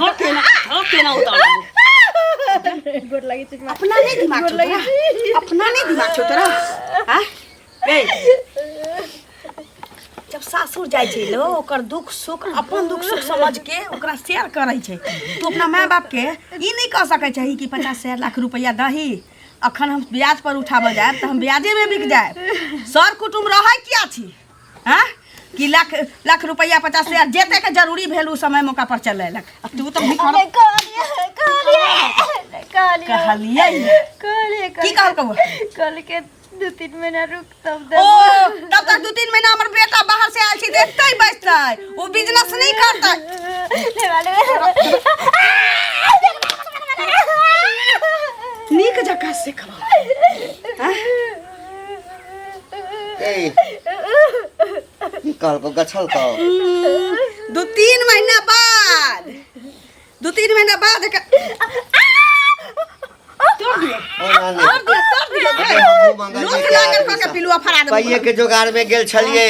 ना उतार गोड़ लगी तुझ अपना नहीं दिमाग छोड़ा अपना नहीं दिमाग छोड़ा हां ए जब सासुर जाय छै लो ओकर दुख सुख अपन दुख सुख समझ के ओकरा शेयर करै छै तू अपना माय बाप के ई नहीं कह सकै छै कि 50 लाख रुपया दही अखन हम ब्याज पर उठाबे जाए त हम ब्याजे में बिक जाए सर कुटुम रहै किया छी हां कि लाख रुपया 50,000 जेते के जरूरी भेल उ समय मौका पर चलेलक तू तो कहलिए की कहल के 2-3 महीना रुक तब ओ तब तक 2-3 महीना हमर बेटा बाहर से आयल छी देखतै बैठतै वो बिजनेस नहीं करतै नीक जगह से खवा ए कहल को गछल को 2-3 महीना बाद 2-3 महीना बाद पहिए के जोगाड़ में गेल छलिए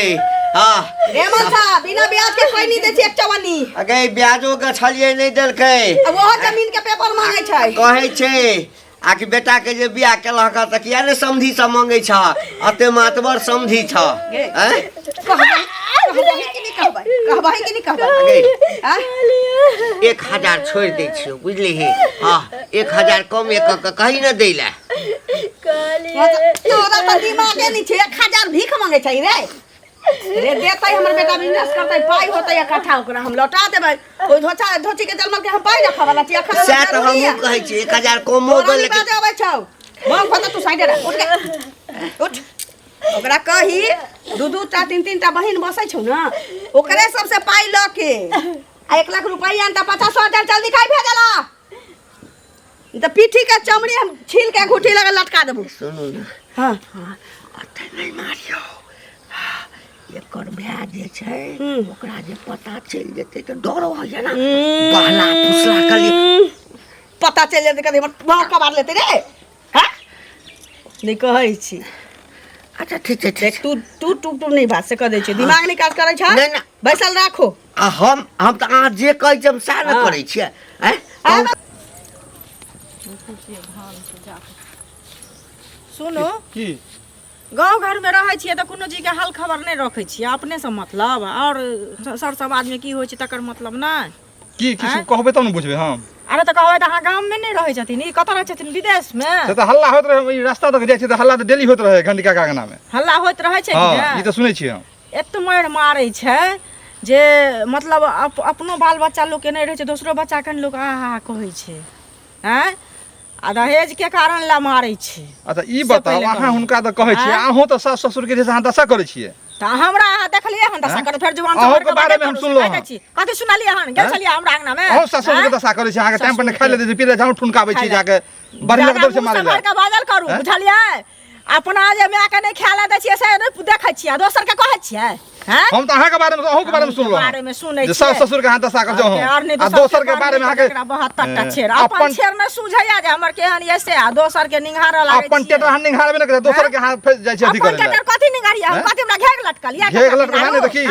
हां रेमन साहब बिना ब्याज के कोई नहीं दे छै एकटा वनी अगे ब्याजो के छलिए नहीं देलकै अब वो जमीन के पेपर मांगे छै कहै छै आकि बेटा के जे बियाह केलक त किया ने समधी सब मांगे छ अते मातबर समधी छ हैं कहबै कि नहीं कहबै 1000 छोड़ दे छियो बुझली हे हां 1000 कम एक कहीं न देला तोरा त दिमागे नहीं छै 1000 भीख मांगे छै रे देतै हमर बेटा बिजनेस करतै पाई होतै इकट्ठा ओकरा हम लौटा देबै ओइ धोची के जलमल के हम पाई रखा वाला छी अखन से त हम कहै छी 1000 कमो दे लेकिन बाजे आबै छौ बम पता तू साइड रे उठ ओकरा कही 2-2 टा 3-3 टा बहिन बसै छौ ना ओकरे सबसे पाई ल के आ 1 लाख रुपया त 50,000 जल्दी खाई भेजला त पीठी के चमड़ी हम छील के घुटी लगा लटका देबो सुनू हां अते नहीं मारियो एकर भै जे छै ओकरा जे पता चल जेतै त डर हो जाय ना पहला फुसला कली पता चल जेतै कदे मार का मार लेते रे हां नहीं कहै छी अच्छा ठीक छै तू नहीं बात से कह दै छै दिमाग नहीं काज करै छ नहीं बैसल राखो हम त अहाँ जे कहै छी हम सा न करै छियै हैं सुनो की गांव घर में रहै छियै त कोनो चीज के हाल खबर नहीं रखै छियै अपने से मतलब और सर समाज में की होय छै तकर मतलब नहीं की कहबै तब न बुझबै हम अरे त कहबै त अहाँ गांव में नहीं रहै छथिन ई कतऽ रहै छथिन विदेश में से त हल्ला होत रहे ई रास्ता तक जाइ छै त हल्ला त डेली होत रहे घंटिका कागना में हल्ला होइत रहै छै हां कि ई त सुनै छियै हम एत मार मारै छै जे मतलब अपनो बाल बच्चा लोग के नहीं रहै छै दोसरो बच्चा के लोग आहा कहै छै हैं आ दहेज के कारण ला मारै छै अच्छा ई बताओ अहाँ हुनका त कहै छियै अहूँ त सास ससुर के जैसे अहाँ दशा करै छियै त हमरा अहाँ देखलिए हम दशा कर फेर जवान अहूँ के बारे में हम सुनलो कथि सुनलिए हन गेल छलिए हमरा अंगना में अहूँ सास ससुर के दशा करै छियै अहाँ के टाइम पर खाइ ले पीले जाऊं ठुनकाबै छी जाके बढ़िया दौड़ से मारै ले का बादल करू बुझलिए अपना जे मैं के नहीं खाय ले दै छियै से देखै छियै दोसर के कहै छियै हैं हम त अहाँ के बारे में अहूँ के बारे में सुनलो बारे में सुनै जे सास ससुर के हाथ दशा कर जाओ आ दोसर के बारे में आके 72 टा छेर अपन छेर में सुझैया जे हमर केहन ऐसे आ दोसर के निंघार लागे छै अपन टेटर हन निंघारबे न करे दोसर के हाथ फंस जाइ छै अधिक अपन टेटर कथि निंघारिया हम कथि हमरा घेग लटकल या घेग लटकल नहीं देखी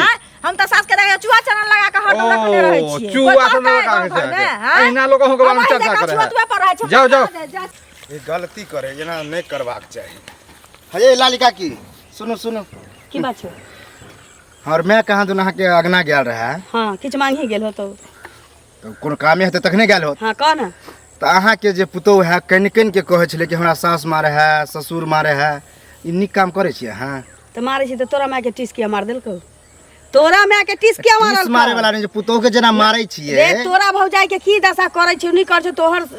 हम त सास के देखे चुआ चना लगा के हर रखने रहै छियै चुआ चना लगा के एना लोग अहूँ के बारे में चर्चा करे जाओ जाओ ये गलती करे जना नहीं करबाक चाहिए हे लालिका की सुनो सुनो की बात छै और मैं कहाँ दुना के अगना गेल रहा हां किछ मांगी गेल हो तो कोनो कामे हेते तखने गेल हो हां कह ना त अहाँ के जे पुतौ है कनिकन के कहै छले कि हमरा सास मारे है ससुर मारे है ई निक काम करे छियै हां त मारे छी त तोरा माय के टिस किया मार देलको तोरा माय के टिस किया मारल मारे वाला नहीं जे पुतौ के जना मारै छियै रे तोरा भौजाई के की दशा करे छी नहीं कर छ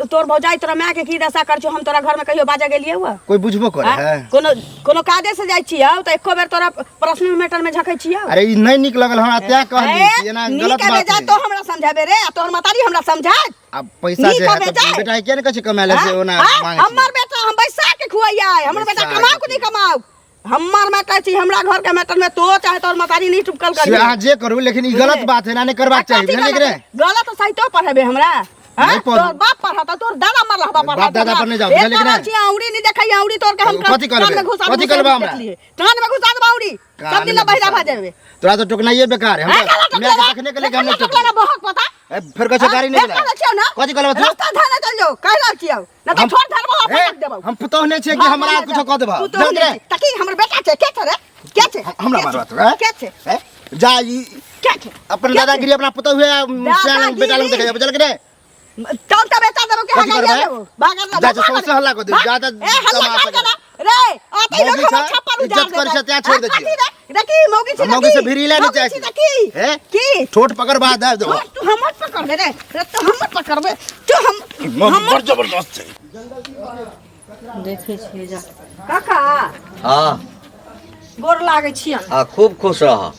तोर भौजाई तोरा माय के की दशा कर छ हम तोरा घर में कहियो बाजा गेलिए हुआ कोई बुझबो करे है कोनो काजे से जाई छियै त एको बेर तोरा पर्सनल मैटर में झकै छियै अरे ई नहीं निक लगल हमरा त्या कह दी छी ना गलत बात है तो हमरा समझाबे रे तोहर मातारी हमरा समझा अब पैसा जे है तो बेटा के ने कछ कमाले से ओना मांगे हमर बेटा हम बैसा के खुआइए हमर बेटा कमाऊ कि नहीं कमाऊ हमार मैटर छी हमरा घर के मैटर में तो चाहे तोर मातारी नहीं टुकल करी हां जे करू लेकिन ई गलत बात है ना नहीं करबाक चाहिए बुझलिए रे गलत सही तो पढ़ेबे हमरा हाँ? नहीं पढ़- तोर बाप पढ़ाता तोर दादा मरला बाप बाप दादा पर नहीं जाओ, बुझलिए कि नहीं? औरी नहीं देखै औरी तोर के हम कथी करबे? कान में घुसा कथी करबे हमरा? कान में घुसा देबा औरी कान सब दिन में बहिरा घुसा भा जाबे तोरा तो टोकनाइए बेकार है हम मैं देखने के लिए हम नहीं टोक बहुत पता फिर कैसे गाड़ी नहीं चला कथी करबे तू रास्ता धाने चल जाओ कह रहा छियौ ना तो हम- छोड़ धरबो ए, अपन देबो हम पुतौह नहीं छे कि हमरा कुछ कह देबा तू तो तकी हमर बेटा छे के छे रे के छे हमरा मारबा तू हैं? के छे हैं? जा ई के छे अपन दादागिरी अपना पुतौह हुए सियान बेटा लोग देखे बुझल के रे तौन त बेटा देबो के कथी हगा करबै? देबो भागल ना जा, जा, सौंसे हल्ला कर दे, ज्यादा ए हल्ला तमाशा कर दे रे आते लोग मौगी हमर छा, छप्पर उजाड़ इज्जत कर से त्या छोड़ दे छियै। देखी मौगी छे मौगी से भिरीला नहीं चाहिए। देखी हैं? की छोट पकड़ बा दे दो तू हमर पकड़ दे रे तू हमर पकड़बे तू हम बड़ जबरदस्त है देखे छियै जा काका हाँ गोर लागै छियन हाँ खूब खुश रह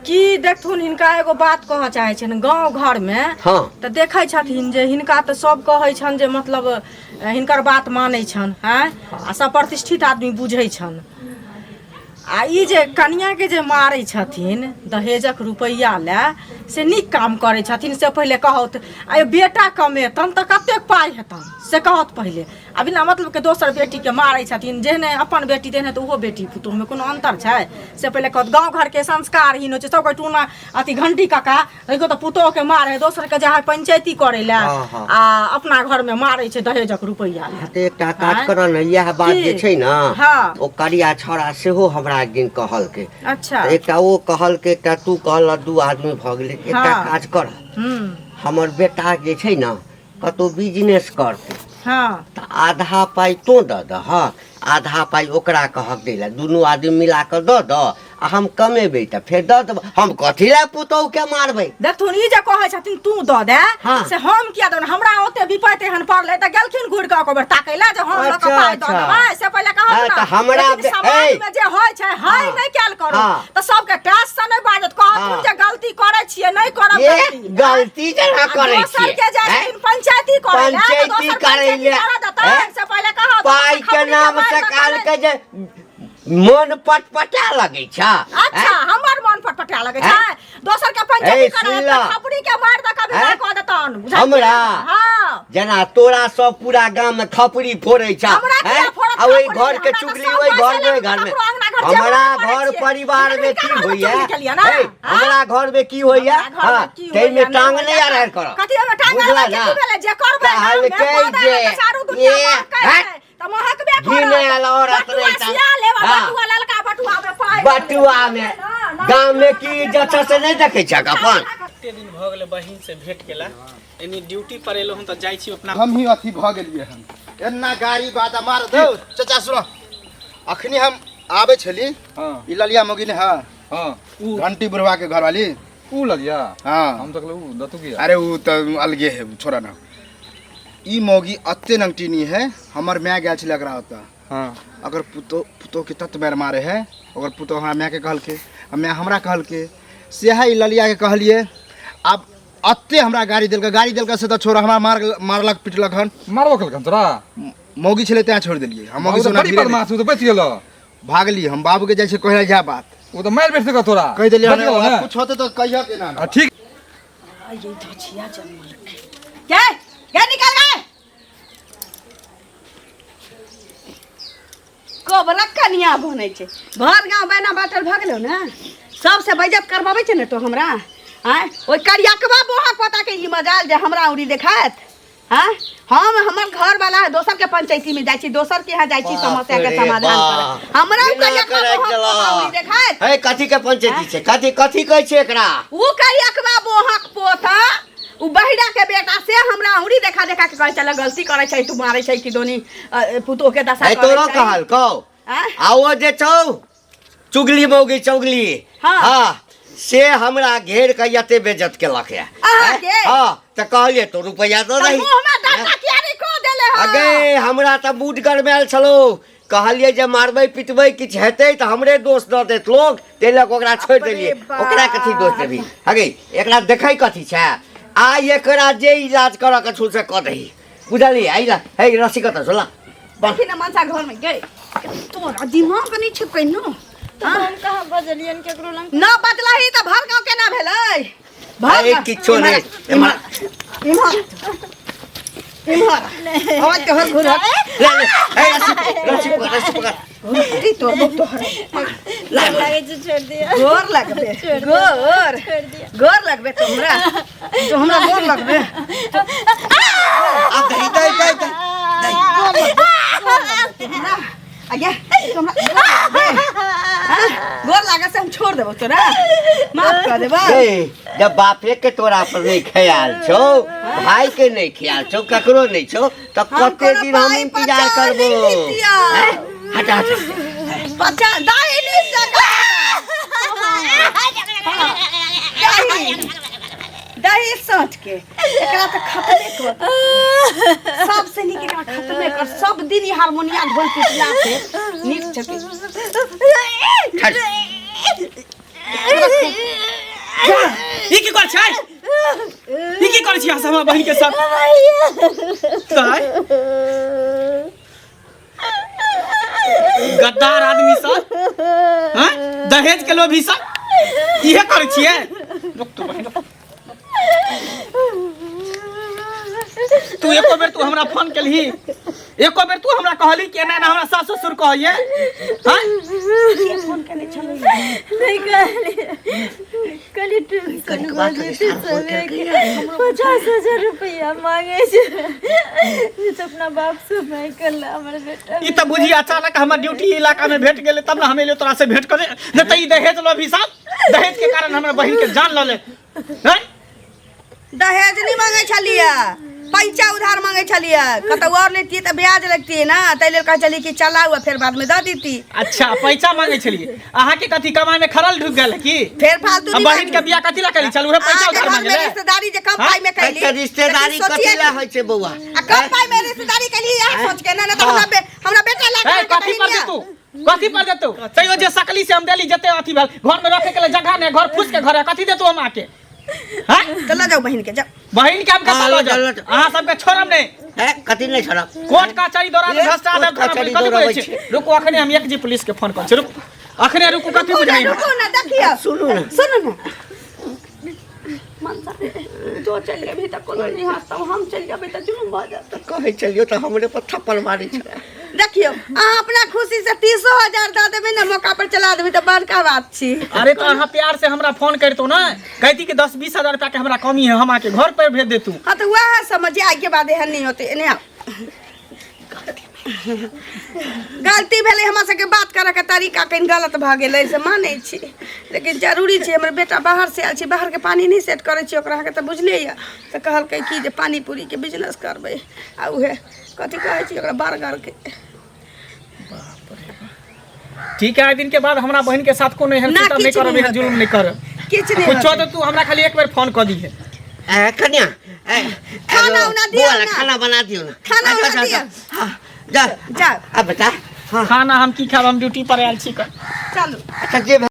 की देखथुन हिनका एगो बात कहऽ चाहै छन गांव घर में हाँ तऽ देखै छथिन जे हिनका तऽ सब कहै छन जे मतलब हिनकर बात मानै छन हैं आ सब प्रतिष्ठित आदमी बुझै छन आ ई जे कनिया के जे मारै छथिन दहेजक रुपैया ले से नीक काम करै छथिन से पहिले कहत आ बेटा कमेतन तऽ कतेक पाइ हेतन से कहत पहिले आ बिना मतलब के दोसर बेटी के मारै छथिन जेहने अपन बेटी तेहने तऽ ओहो बेटी पुतोह में कोनो अंतर छै से पहिले कहत गाँव घर के संस्कार ही होइ छै सब टूना अथी घंटी काका एगो तऽ पुतोह के मारे दोसर के जाय पंचायती करे ले हाँ, हाँ। आ अपना घर में मारै छै दहेजक रुपैया ले तऽ एकटा काज कर न इएह बात की? जे छै न हाँ। ओ करिया छौड़ा सेहो हमरा एक दिन कहलकै अच्छा तऽ एकटा ओ कहलकै एकटा तू कहल दू आदमी भऽ गेलै एकटा हाँ। काज कर हमर बेटा जे छै न कतौ बिजनेस करतै हाँ तऽ आधा पाइ तो दऽ दह आधा पाइ ओकरा कहक दै लए दुनू आदमी मिला कऽ दऽ दह आ हम कमेबै तऽ फेर दऽ देबै हम कथी लए पुतौह के मारबै देखथुन ई जे कहै छथिन तू दऽ दे हाँ। से हम किया दऽ हमरा ओते विपैत एहन पड़लै तऽ गेलखिन घुरि कऽ एक बेर ताकै लए जे हम लऽ कऽ अच्छा, पाइ दऽ अच्छा। देबै से पहिले कहब हाँ, ना तऽ हमरा लेकिन बे- समाज ए। में जे होइ छै हाय हाँ। नहीं कैल करो हाँ। तऽ सबके टैस से नहीं बाजत कहथुन हाँ। जे गलती करै छियै नहीं करब ये गलती। गलती जेना करै दोसर छियै के जे हैं? छथिन पंचायती करे ले तऽ पंचायती दोसर करै पंचायती ले करा देतै हैं? से पहिले कहब पाइ के नाम से काल के जे मन पटपटा लगै छ अच्छा हमर मन पटपटा लगै हैं? छै दोसर के ए, पंचायती करे सुन ले ला। खपड़ी के मार दऽ कऽ विदा हैं? कऽ देतन बुझलियै? हमरा? हाँ जेना तोरा सब पूरा गांव में खपड़ी फोड़ै छ हमरा किया हैं? फोड़त आ ओइ खपड़ी? घर के हमरा चुगली तऽ ओइ सब घर पैसा में लेके घर में ककरो अंगना घर जेबो हमरा नहि करै घर छियै। परिवार में लेकिन की ककरो होइया चुगली केलियै ना? ए, हाँ? हमरा घर में की होइया हमरा घर में हाँ की तै होइया, में टांग नहीं नहीं होइया। आर करो कथी में टांग बुझला आर ना? की भेलै जे करबै ना, कहल मे के पौधा जे है, तऽ चारू दुनिया ये, महकै हैं? है, तऽ महकबे करत। घिनायल औरत बटुआ रहै छै। सिया लेब, हाँ। बटुआ ललका बटुआ में पाइ बटुआ में गांव में की इज्जत छ से नहीं देखे छ अपन कते दिन भऽ गेलै बहिन से भेंट केला एनी ड्यूटी पर एलहुँ हम तऽ जाइ छी अपना हम ही अथी भ गेलिए हम एना गाड़ी बादा मार दो चाचा सुनो अखनी हम आबे छली हाँ ई ललिया मोगी ने हां हाँ ऊ घंटी बुढ़वा के घर वाली ऊ लगिया हां हम तक ऊ दतु किया अरे वो तो अलगे है छोड़ा ना ई मोगी अत्ते नंगटीनी है हमर मैं गेल छले एकरा होता हाँ अगर पुतो के तत बेर मारे है अगर पुतो हमरा मैं के कहल के मैं हमरा कहल के से है ई ललिया के कहलिए अब अत्ते हमरा गाड़ी देलक से तो छोरा हमरा मारलक पिटलक हन मारबो कल तोरा मौगी छले त्या छोड़ देलिए हम मौगी ऊ तो सोना बड़ी धीरे बदमाश ऊ तो बच गेलो भागली हम बाबू के जैसे कहले जा बात ऊ तो मार बैठ सका तोरा कह देलिए बच गेलो ना कुछ होते तो कहिया के ना हाँ, ठीक ये धचिया जन्म क्या निकल गए कोबरा कनिया बनै छै घर गांव बैना बाटल भ गेलो ना सबसे बेइज्जत करबाबै छै ने तो हमरा हैं ओइ करियाकबा बोहा पता के ई मजाल जे हमरा उरी देखात हैं हम हमर घर वाला है दोसर के पंचायती में जाई छी दोसर के यहाँ जाई छी समस्या के समाधान करे हमरा करियाकबा बोहा उरी देखात है कथी के पंचायती छै कथी कहै छै एकरा ऊ करियाकबा बोहक पोता ऊ बहिरा के बेटा से हमरा उरी देखा के कहै चल गलती करे छै तू मारे छै कि दोनी पुतो के दशा है करे तोरो छै कहल कहो हैं? आओ जे छौ चुगली मौगी चुगली हाँ। हाँ से हमरा घेर के यते बेइज्जत केलक है अहाँ के? हाँ त कहलिए तो रुपया दो त रही मुंह में दांता किया नहीं को देले हो अगे हमरा त बूट गरमैल छलो कहलिए जे मारबै पिटबै किछ हेतै त हमरे दोष द देत लोग तेलक ओकरा छोड़ बाप रे देलिए बाप। ओकरा कथी दोष देबी अगे एकरा देखै कथी छै आ एकरा जे इलाज कर के छु से क दही बुझलिए आइला हे रसी कत छोला देखी ना मनसा घर में गए तोरा दिमाग नहीं छै कहिनो तो हम कहाँ बजलियन केकरो लंग ना बदलही त भर गांव केना भेलै भाग एक किच्छो नहीं इमहर और तोहर घुर ले ए रस्सी पकड़ उल्टी तोर लागे छै छोड़ दिया गोर लगबे गोर लगबे तोहरा तो हमरा गोर लगबे अब दे आगे गोर लागे से हम छोड़ देबो तोरा माफ कर देबो जब बापे के तोरा पर नहीं ख्याल छो भाई के नहीं ख्याल छो ककरो नहीं छो तब कते दिन हम इंतजार करबो हटा बच्चा दाई नहीं सका दही सट के एकरा त खतमे कर सब से नीक एकरा खतमे कर सब दिन हारमोनिया ढोल पिटला से नीक छके ई की कर छै ई की कर छी हमरा बहिन के साथ काय गद्दार आदमी सब हां दहेज के लोभी सब इहे कर छिए रुक तू बहिन तू एको बेर तू हमरा फोन केलही एको बेर तू हमरा कहली कि एना हमरा सास ससुर कहइए हां फोन केने छलै नहीं कली ट्यूशन बाजे सबे 50,000 रुपया मांगे छै तो अपना बाप से मैं कल हमर बेटा ई त बुझी अचानक हमर ड्यूटी इलाका में भेट गेले तब ना हम एले तोरा से भेट करे न त ई दहेज लोभी सब दहेज के कारण हमरा बहिन के जान ल ले हैं दहेज नहीं मांगे छलिया पैसा उधार मांगे छलिया कतौ और लेती त ब्याज लगती है ना तै लेल कह चली कि चलाऊ फिर बाद में द देती अच्छा पैसा मांगे छलिए अहाँ के कथी कमाई में खरल ढुक गेल की फिर फालतू अब बहिन के बियाह कथी ला करी चलू रे पैसा उधार मांगे रिश्तेदारी जे कम पाई में कैली के रिश्तेदारी कथिला होय छै बौआ आ कम पाई में रिश्तेदारी कैली यही सोच के ना तो हमरा बेटा ला ए कथी पर दे तू कथी पर दे तू तैयो जे सकली से हम देली जते अथी भेल घर में रखे के जगह ने घर फुस के घर है कथी दे तू हम आके हां चला जाओ बहन के जा बहिन के हम कतऽ ल जाऊ अहाँ सबके छोड़म नहीं है कथी नहीं छोड़ब कोर्ट कचहरी दौरा में भ्रष्टाचार कथी छै रुको अखने हम एक जी पुलिस के फोन कर छी रुक अखने रुको कथी बुझाई रुको ना देखियो सुनू ना मनसा तो चल अभी तक कॉलोनी हंसता हम चल जाबे त जुलुम भ जात कहे चलियो तो हमरे पर थप्पड़ मारी छै देखियो आ अपना खुशी से 30,000 द देबे ना मौका पर चला देबे त बड़का बात छी अरे तो अहाँ प्यार से हमरा फोन करतो ना कहती कि 10-20 हजार रुपया के हमरा कमी है हम आके घर पर भेज दे तू हां तो वह समझ आई के बाद एहन नहीं होते ने गलती भेले हमरा सबके बात करे के तरीका कहीं गलत भ गेलै से मानै छी लेकिन जरूरी छै हमर बेटा बाहर से आयल छी बाहर के पानी नहीं सेट करे छी ओकरा के त बुझले या त कहल के की जे पानी पूरी के बिजनेस करबे आ उहे कथि कहै छी ओकरा बर्गर के ठीक है दिन के बाद हमरा बहन के साथ कोनो एहन सिस्टम नहीं करब एहन जुल्म नहीं करब किछ नहीं कुछो तो तू हमरा खाली एक बार फोन कर दी है ए कन्या खाना उना दियो ना खाना बना दियो ना खाना बना दियो हां जा जा अब बता खाना हम की खाब हम ड्यूटी पर आयल छी कर चलो अच्छा जे